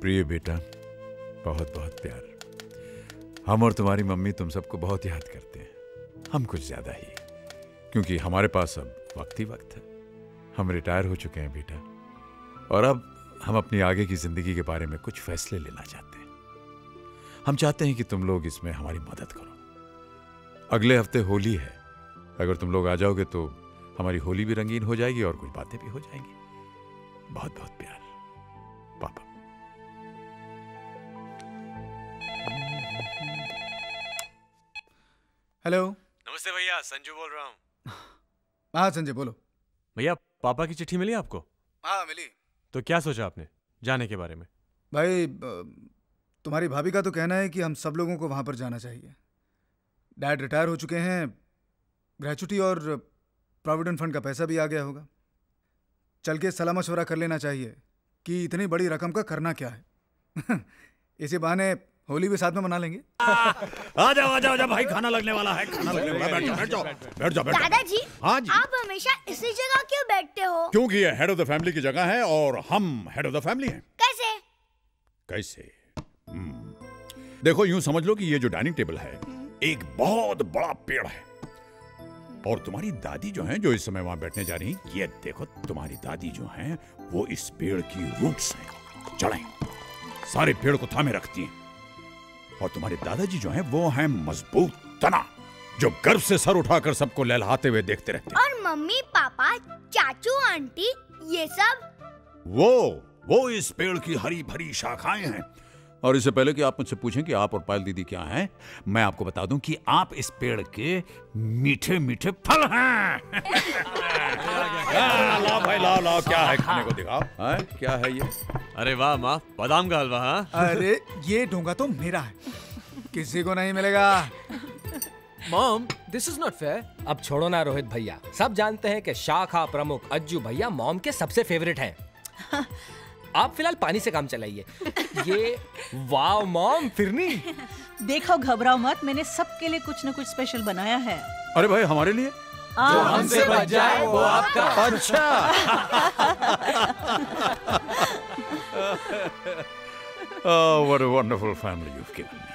प्रिय बेटा, बहुत बहुत प्यार। हम और तुम्हारी मम्मी तुम सबको बहुत याद करते हैं, हम कुछ ज्यादा ही, क्योंकि हमारे पास अब वक्त ही वक्त है। हम रिटायर हो चुके हैं बेटा, और अब हम अपनी आगे की जिंदगी के बारे में कुछ फैसले लेना चाहते हैं। हम चाहते हैं कि तुम लोग इसमें हमारी मदद करो। अगले हफ्ते होली है, अगर तुम लोग आ जाओगे तो हमारी होली भी रंगीन हो जाएगी और कुछ बातें भी हो जाएंगी। बहुत बहुत प्यार, पापा। हेलो। नमस्ते भैया, संजू बोल रहा हूँ। हाँ संजय बोलो। भैया, पापा की चिट्ठी मिली आपको? हाँ मिली। तो क्या सोचा आपने जाने के बारे में? भाई तुम्हारी भाभी का तो कहना है कि हम सब लोगों को वहां पर जाना चाहिए। डैड रिटायर हो चुके हैं, ग्रेचुटी और प्रोविडेंट फंड का पैसा भी आ गया होगा। चल के सलाह मशवरा कर लेना चाहिए कि इतनी बड़ी रकम का करना क्या है। इसी बहाने होली भी साथ में मना लेंगे। आ जाओ भाई, खाना लगने वाला है, खाना लगने वाला है। बैठ जाओ। दादाजी, हाँ जी। आप हमेशा इसी जगह क्यों बैठते हो? क्योंकि ये हेड ऑफ द फैमिली की जगह है और हम हेड ऑफ द फैमिली हैं। कैसे? देखो, यूं समझ लो कि ये जो डाइनिंग टेबल है एक बहुत बड़ा पेड़ है, और तुम्हारी दादी जो हैं, जो इस समय वहां बैठने जा रही, ये देखो, तुम्हारी दादी जो हैं वो इस पेड़ की रूट्स हैं, जड़ें सारे पेड़ को थामे रखती हैं। और तुम्हारे दादाजी जो हैं वो हैं मजबूत तना, जो गर्व से सर उठाकर सबको लहलहाते हुए देखते रहते हैं। और मम्मी पापा चाचू आंटी ये सब वो इस पेड़ की हरी भरी शाखाएं हैं। और इससे पहले कि आप मुझसे पूछें कि आप और पायल दीदी क्या हैं, मैं आपको बता दूं कि आप इस पेड़ के मीठे मीठे फल हैं। लाओ भाई, लाओ, क्या है खाने को, दिखाओ। क्या है ये? अरे वाह माँ, बादाम का हलवा। हाँ, अरे ये डोंगा तो मेरा है, किसी को नहीं मिलेगा। Mom, this is not fair. अब छोड़ो ना रोहित भैया, सब जानते हैं कि शाखा प्रमुख अज्जू भैया मॉम के सबसे फेवरेट हैं। आप फिलहाल पानी से काम चलाइए। ये वाह मॉम, फिरनी। देखो, घबराओ मत, मैंने सबके लिए कुछ न कुछ स्पेशल बनाया है। अरे भाई, हमारे लिए? जो हमसे बच जाए वो आपका। अच्छा। Oh, what a wonderful family you've given me.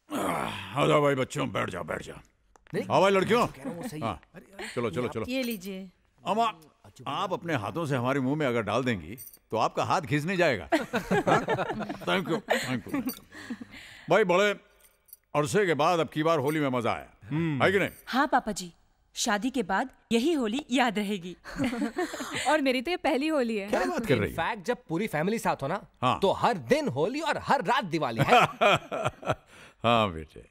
आ जाओ भाई बच्चों, बैठ जाओ। आओ भाई लड़कियों। हाँ, चलो। ये लीजिए। अम्मा, आप अपने हाथों से हमारे मुंह में अगर डाल देंगी तो आपका हाथ घिस नहीं जाएगा। Thank you. भाई, बड़े अरसे के बाद अब की बार होली में मजा आया है कि नहीं? हाँ पापा जी, शादी के बाद यही होली याद रहेगी। और मेरी तो ये पहली होली है। क्या बात कर रही है? इनफैक्ट जब पूरी फैमिली साथ हो ना, हाँ। तो हर दिन होली और हर रात दिवाली है। हाँ बेटे,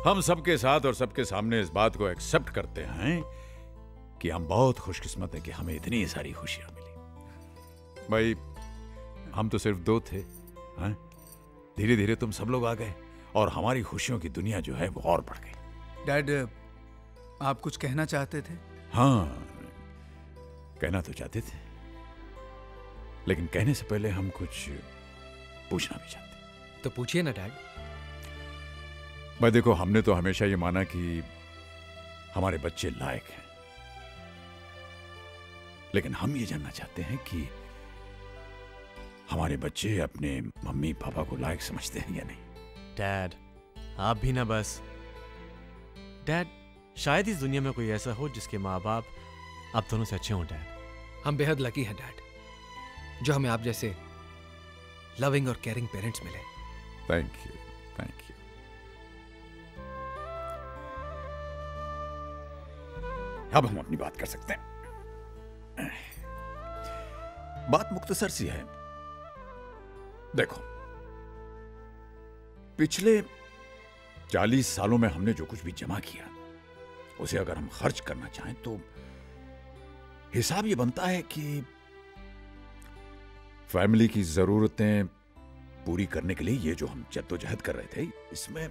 हम सबके साथ और सबके सामने इस बात को एक्सेप्ट करते हैं कि हम बहुत खुशकिस्मत हैं कि हमें इतनी सारी खुशियां मिली। भाई, हम तो सिर्फ दो थे, धीरे धीरे तुम सब लोग आ गए और हमारी खुशियों की दुनिया जो है वो और बढ़ गई। डैड, आप कुछ कहना चाहते थे? हाँ, कहना तो चाहते थे, लेकिन कहने से पहले हम कुछ पूछना भी चाहते। तो पूछिए ना डैड। भाई देखो, हमने तो हमेशा ये माना कि हमारे बच्चे लायक हैं, लेकिन हम ये जानना चाहते हैं कि हमारे बच्चे अपने मम्मी पापा को लायक समझते हैं या नहीं। डैड, आप भी ना बस। डैड, शायद इस दुनिया में कोई ऐसा हो जिसके माँ बाप आप दोनों से अच्छे हों। डैड, हम बेहद लकी हैं डैड, जो हमें आप जैसे लविंग और केयरिंग पेरेंट्स मिले। Thank you. अब हम अपनी बात कर सकते हैं। बात मुख्तसर सी है। देखो, पिछले 40 सालों में हमने जो कुछ भी जमा किया, उसे अगर हम खर्च करना चाहें तो हिसाब ये बनता है कि फैमिली की जरूरतें पूरी करने के लिए ये जो हम जद्दोजहद कर रहे थे, इसमें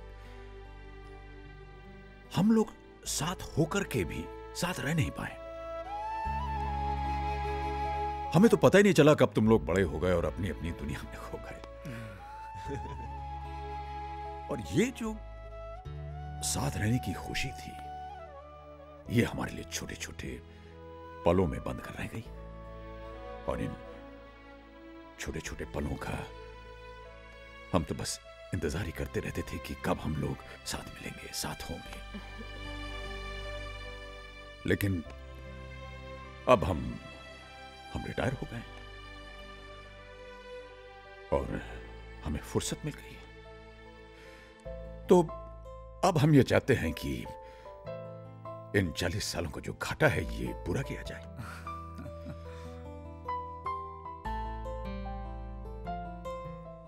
हम लोग साथ होकर के भी साथ रह नहीं पाए। हमें तो पता ही नहीं चला कब तुम लोग बड़े हो गए और अपनी अपनी दुनिया में खो गए। और ये जो साथ रहने की खुशी थी, ये हमारे लिए छोटे छोटे पलों में बंद कर रह गई। और इन छोटे छोटे पलों का हम तो बस इंतजार ही करते रहते थे कि कब हम लोग साथ मिलेंगे, साथ होंगे। लेकिन अब हम रिटायर हो गए और हमें फुर्सत मिल गई है। तो अब हम ये चाहते हैं कि इन 40 सालों का जो घाटा है ये पूरा किया जाए।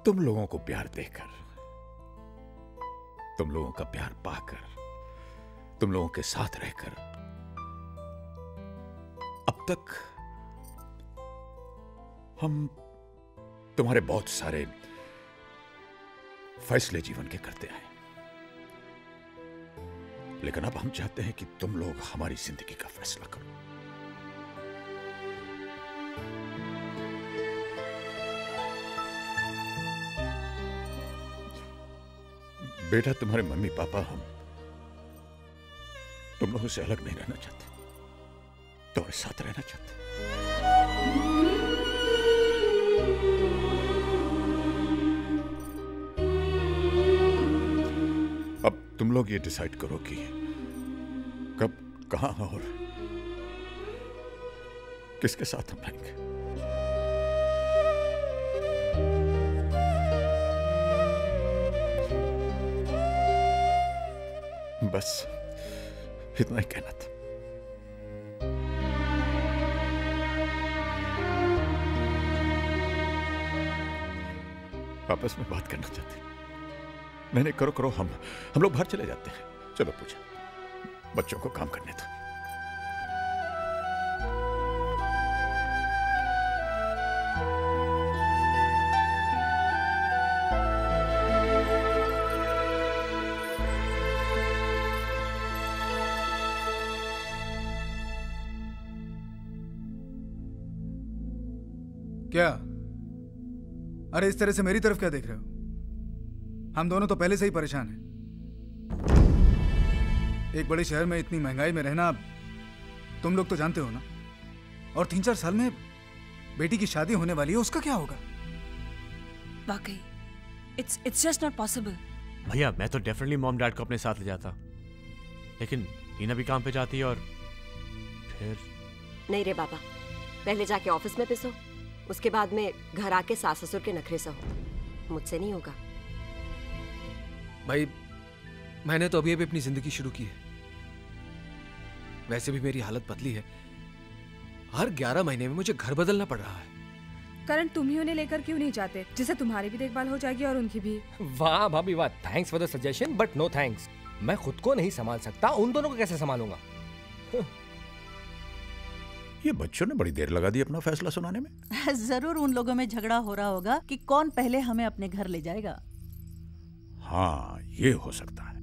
तुम लोगों को प्यार देकर, तुम लोगों का प्यार पाकर, तुम लोगों के साथ रहकर अब तक हम तुम्हारे बहुत सारे फैसले जीवन के करते आए, लेकिन अब हम चाहते हैं कि तुम लोग हमारी जिंदगी का फैसला करो। बेटा, तुम्हारे मम्मी पापा हम तुम लोगों से अलग नहीं रहना चाहते, तुम्हारे साथ रहना चाहते। अब तुम लोग ये डिसाइड करो कि कब, कहां और किसके साथ हम रहेंगे। बस इतना ही कहना था। आपस में बात करना चाहते। नहीं करो, हम लोग बाहर चले जाते हैं। चलो पूजा, बच्चों को काम करने दो। क्या? अरे इस तरह से मेरी तरफ क्या देख रहे हो? हम दोनों तो पहले से ही परेशान हैं। एक बड़े शहर में इतनी महंगाई में रहना तुम लोग तो जानते हो ना। और 3-4 साल में बेटी की शादी होने वाली है, उसका क्या होगा? वाकई इट्स जस्ट नॉट पॉसिबल। भैया मैं तो डेफिनेटली मॉम डैड को अपने साथ ले जाता, लेकिन टीना भी काम पे जाती है और फिर। नहीं रे बाबा, पहले जाके ऑफिस में पिसो, उसके बाद में घर आके सास ससुर के नखरे सहो। मुझसे नहीं होगा भाई। मैंने तो अभी अभी अपनी जिंदगी शुरू की है। वैसे भी मेरी हालत बदली है। हर 11 महीने में मुझे घर बदलना पड़ रहा है। करण, तुम ही उन्हें लेकर क्यों नहीं जाते, जिससे तुम्हारी भी देखभाल हो जाएगी और उनकी भी। वाह भाभी वाह, thanks for the suggestion but no thanks. मैं खुद को नहीं संभाल सकता, उन दोनों को कैसे संभालूंगा? ये बच्चों ने बड़ी देर लगा दी अपना फैसला सुनाने में। जरूर उन लोगों में झगड़ा हो रहा होगा कि कौन पहले हमें अपने घर ले जाएगा। हाँ, ये हो सकता है।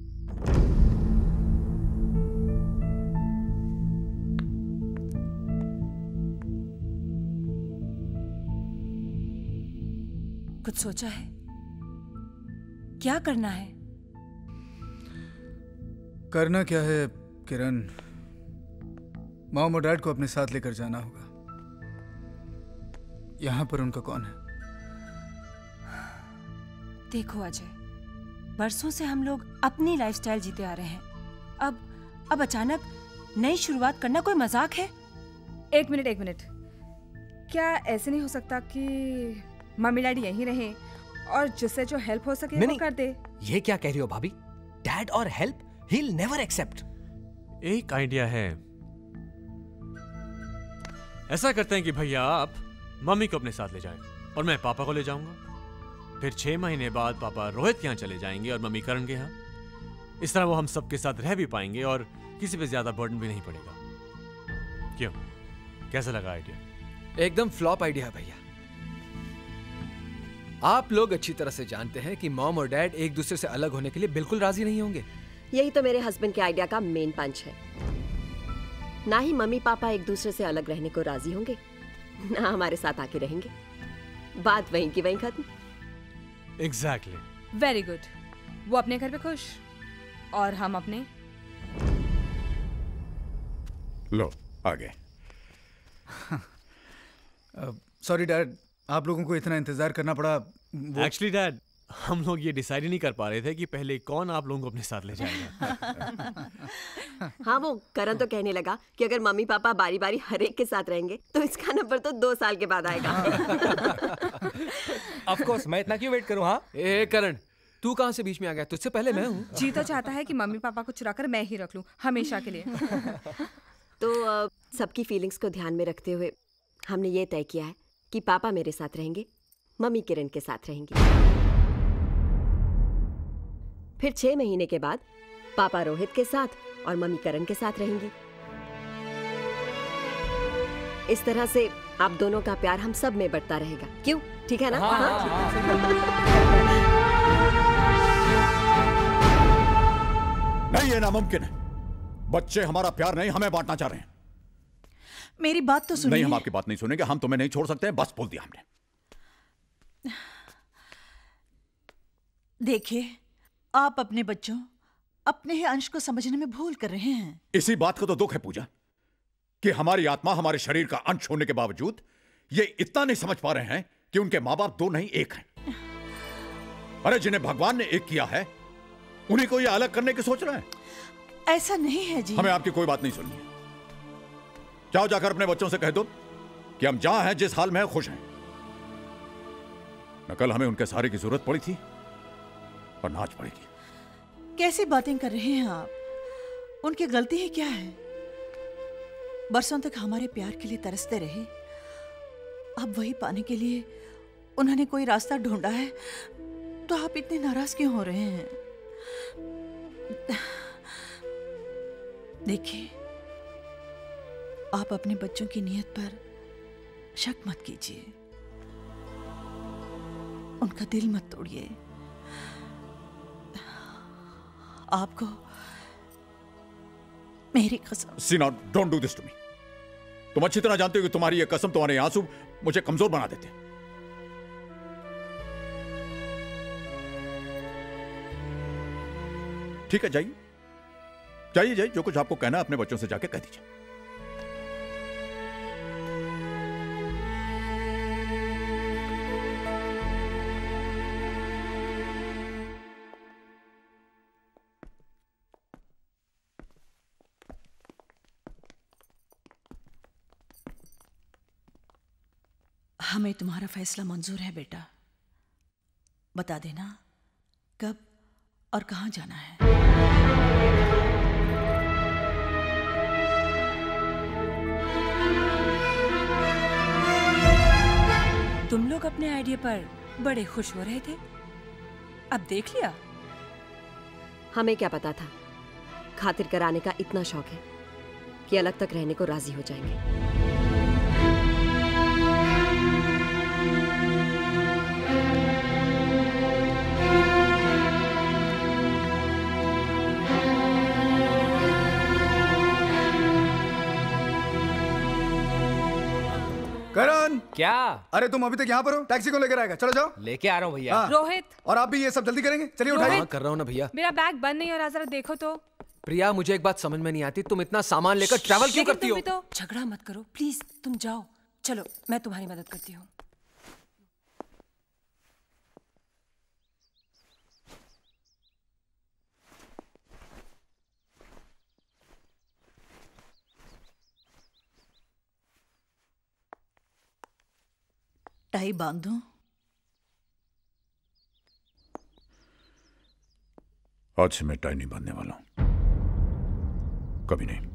कुछ सोचा है? क्या करना है? करना क्या है किरण, मॉम और डैड को अपने साथ लेकर जाना होगा। यहां पर उनका कौन है? देखो अजय, बरसों से हम लोग अपनी लाइफस्टाइल जीते आ रहे हैं। अब अचानक नई शुरुआत करना कोई मजाक है? एक मिनट, क्या ऐसे नहीं हो सकता कि मम्मी डैडी यहीं रहें और जिससे जो हेल्प हो सके वो कर दे? ये क्या कह रही हो भाभी? डैड और help he will never accept. एक आइडिया है। ऐसा करते हैं कि भैया आप मम्मी को अपने साथ ले जाएं और मैं पापा को ले जाऊंगा। फिर 6 महीने बाद पापा रोहित के यहाँ चले जाएंगे और मम्मी करण के यहाँ। इस तरह वो हम सबके साथ रह भी पाएंगे और किसी पे ज्यादा बर्डन भी नहीं पड़ेगा। क्यों, कैसा लगा आइडिया? एकदम फ्लॉप आइडिया है भैया। आप लोग अच्छी तरह से जानते हैं कि मॉम और डैड एक दूसरे से अलग होने के लिए बिल्कुल राजी नहीं होंगे। यही तो मेरे हस्बैंड के आइडिया का मेन पंच है। ना ही मम्मी पापा एक दूसरे से अलग रहने को राजी होंगे, ना हमारे साथ आके रहेंगे। बात वहीं की वहीं खत्म। एग्जैक्टली। Very good. वो अपने घर पे खुश और हम अपने। लो आ गए। सॉरी डैड, आप लोगों को इतना इंतजार करना पड़ा। एक्चुअली डैड, हम लोग ये डिसाइड ही नहीं कर पा रहे थे कि पहले कौन आप लोगों को अपने साथ ले जाएगा। हाँ, वो करण तो कहने लगा कि अगर मम्मी पापा बारी बारी हर एक के साथ रहेंगे तो इसका नंबर तो 2 साल के बाद आएगा। ऑफ कोर्स, मैं इतना क्यों वेट करूं? हाँ ए करण, तू कहाँ से बीच में आ गया? तुझसे पहले मैं हूँ। जी तो चाहता है कि मम्मी पापा को चुराकर मैं ही रख लूं हमेशा के लिए। तो सबकी फीलिंग्स को ध्यान में रखते हुए हमने ये तय किया है कि पापा मेरे साथ रहेंगे, मम्मी किरण के साथ रहेंगी। फिर 6 महीने के बाद पापा रोहित के साथ और मम्मी करण के साथ रहेंगी। इस तरह से आप दोनों का प्यार हम सब में बढ़ता रहेगा। क्यों, ठीक है ना? नहीं, ये नामुमकिन है। बच्चे हमारा प्यार नहीं, हमें बांटना चाह रहे हैं। मेरी बात तो सुनिए। नहीं, हम आपकी बात नहीं सुनेंगे। हम तुम्हें नहीं छोड़ सकते हैं, बस बोल दिया हमने। देखिए, आप अपने बच्चों, अपने ही अंश को समझने में भूल कर रहे हैं। इसी बात को तो दुख है पूजा, कि हमारी आत्मा हमारे शरीर का अंश होने के बावजूद ये इतना नहीं समझ पा रहे हैं कि उनके माँ बाप 2 नहीं 1 हैं। अरे जिन्हें भगवान ने एक किया है, उन्हीं को ये अलग करने की सोच रहे हैं। ऐसा नहीं है जी। हमें आपकी कोई बात नहीं सुननी है। जाओ, जाकर अपने बच्चों से कह दो कि हम जहां हैं, जिस हाल में हैं, खुश हैं। न कल हमें उनके सहारे की जरूरत पड़ी थी और ना आज पड़ेगी। कैसी बातें कर रहे हैं आप? उनकी गलती ही क्या है? बरसों तक हमारे प्यार के लिए तरसते रहे। अब वही पाने के लिए उन्होंने कोई रास्ता ढूंढा है, तो आप इतने नाराज क्यों हो रहे हैं? देखिए, आप अपने बच्चों की नीयत पर शक मत कीजिए, उनका दिल मत तोड़िए। आपको मेरी कसम। Seena, don't do this to me. तुम अच्छी तरह जानते हो कि तुम्हारी ये कसम, तुम्हारे आंसू मुझे कमजोर बना देते हैं। ठीक है, जाइए जाइए जाइए, जो कुछ आपको कहना है अपने बच्चों से जाके कह दीजिए। हमें तुम्हारा फैसला मंजूर है बेटा। बता देना कब और कहां जाना है। तुम लोग अपने आइडिया पर बड़े खुश हो रहे थे, अब देख लिया। हमें क्या पता था खातिर कराने का इतना शौक है कि अलग तक रहने को राजी हो जाएंगे। करण, क्या? अरे तुम अभी तक यहाँ पर हो? टैक्सी को लेकर आएगा, चलो जाओ। लेके आ रहा हूँ भैया। रोहित, और आप भी ये सब जल्दी करेंगे? चलिए उठाइए। हाँ, कर रहा हूँ ना भैया। मेरा बैग बंद नहीं हो रहा, जरा देखो तो। प्रिया, मुझे एक बात समझ में नहीं आती, तुम इतना सामान लेकर ट्रैवल क्यों करती हो? तो झगड़ा मत करो प्लीज, तुम जाओ। चलो, मैं तुम्हारी मदद करती हूँ। टाई बांध दूं? आज से मैं टाई नहीं बांधने वाला हूं, कभी नहीं।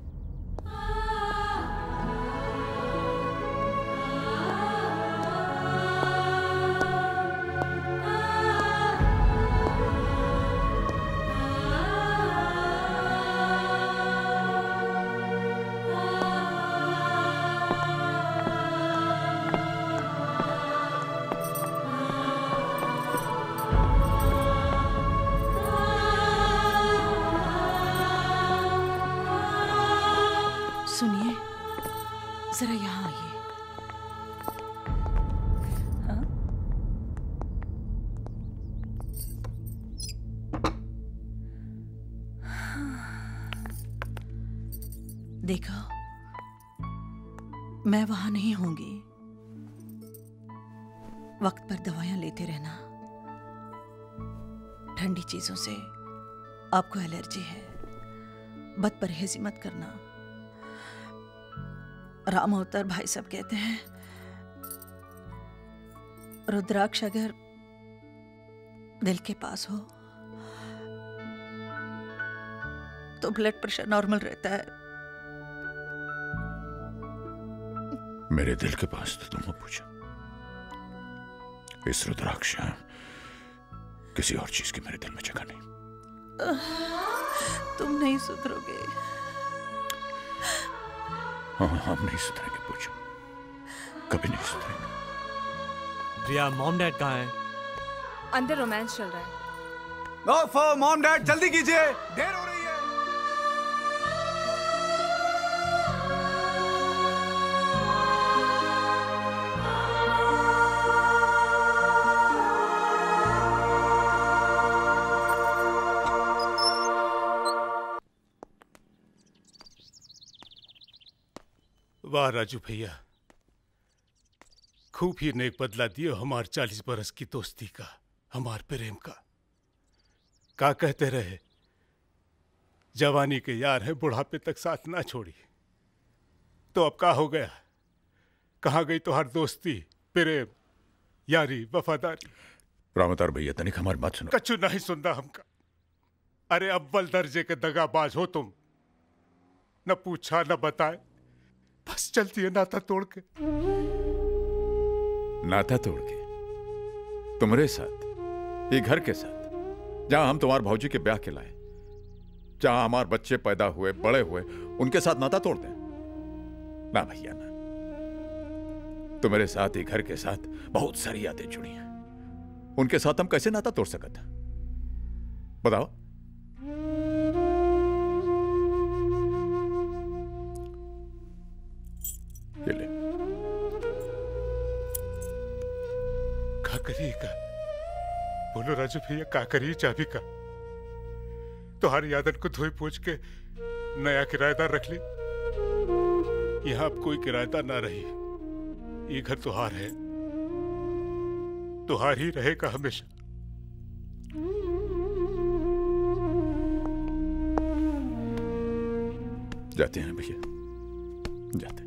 सुनिए, जरा यहाँ आइए। हाँ? देखो, मैं वहां नहीं होंगी, वक्त पर दवाइयां लेते रहना। ठंडी चीजों से आपको एलर्जी है, बदपरहेजी मत करना। राम अवतार भाई साहब कहते हैं रुद्राक्ष अगर दिल के पास हो तो ब्लड प्रेशर नॉर्मल रहता है। मेरे दिल के पास तो तुम पूछो, इस रुद्राक्ष किसी और चीज की मेरे दिल में जगह नहीं। तुम नहीं सुधरोगे। हाँ, हम नहीं सुधरेंगे, पूछो, कभी नहीं सुधरेंगे। प्रिया, मॉम डैड कहाँ है? अंदर रोमांस चल रहा है। ओफो मॉम डैड, जल्दी कीजिए, देर हो रही है। वाह राजू भैया, खूब ही नेक बदला दियो हमार 40 बरस की दोस्ती का, हमार प्रेम का कहते रहे, जवानी के यार है बुढ़ापे तक साथ ना छोड़ी। तो अब का हो गया? कहाँ गई तुम्हारी दोस्ती, प्रेम, यारी, वफादारी? रामतार भैया, तनिक हमारी बात सुनो। कछु नहीं सुनना हमका। अरे अव्वल दर्जे के दगाबाज हो तुम, न पूछा न बताए, बस चलती है नाता तोड़ के। नाता तोड़ के? तुम्हारे साथ, ये घर के साथ, जहां हम तुम्हारे भौजी के ब्याह के लाए, जहां हमारे बच्चे पैदा हुए, बड़े हुए, उनके साथ नाता तोड़ दें? ना भैया ना। तुम्हारे साथ, ये घर के साथ बहुत सारी यादें जुड़ी हैं, उनके साथ हम कैसे नाता तोड़ सकते? बताओ। ये ले। का करिएगा? बोलो राजू भैया, का करिए चाबी का? तुम्हारी आदत को धोई पोंछ के नया किराएदार रख ले। यहां अब कोई किराएदार ना रही, ये घर तुहार है, तुहार ही रहेगा हमेशा। जाते हैं भैया, जाते हैं।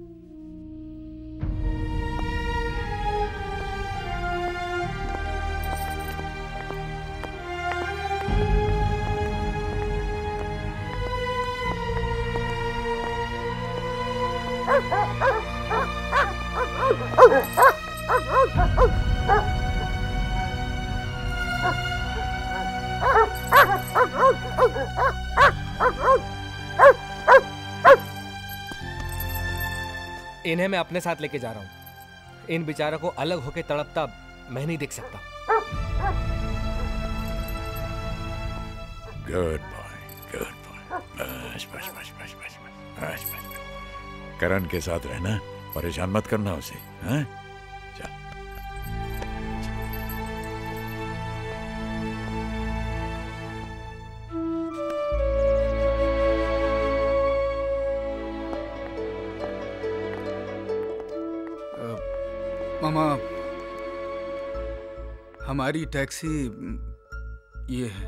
इन्हें मैं अपने साथ लेके जा रहा हूं। इन बेचारों को अलग होके तड़पता मैं नहीं देख सकता। Good boy, good boy. बस बस बस बस बस बस बस। करण के साथ रहना, परेशान मत करना उसे, हाँ? चल। मामा, हमारी टैक्सी ये है।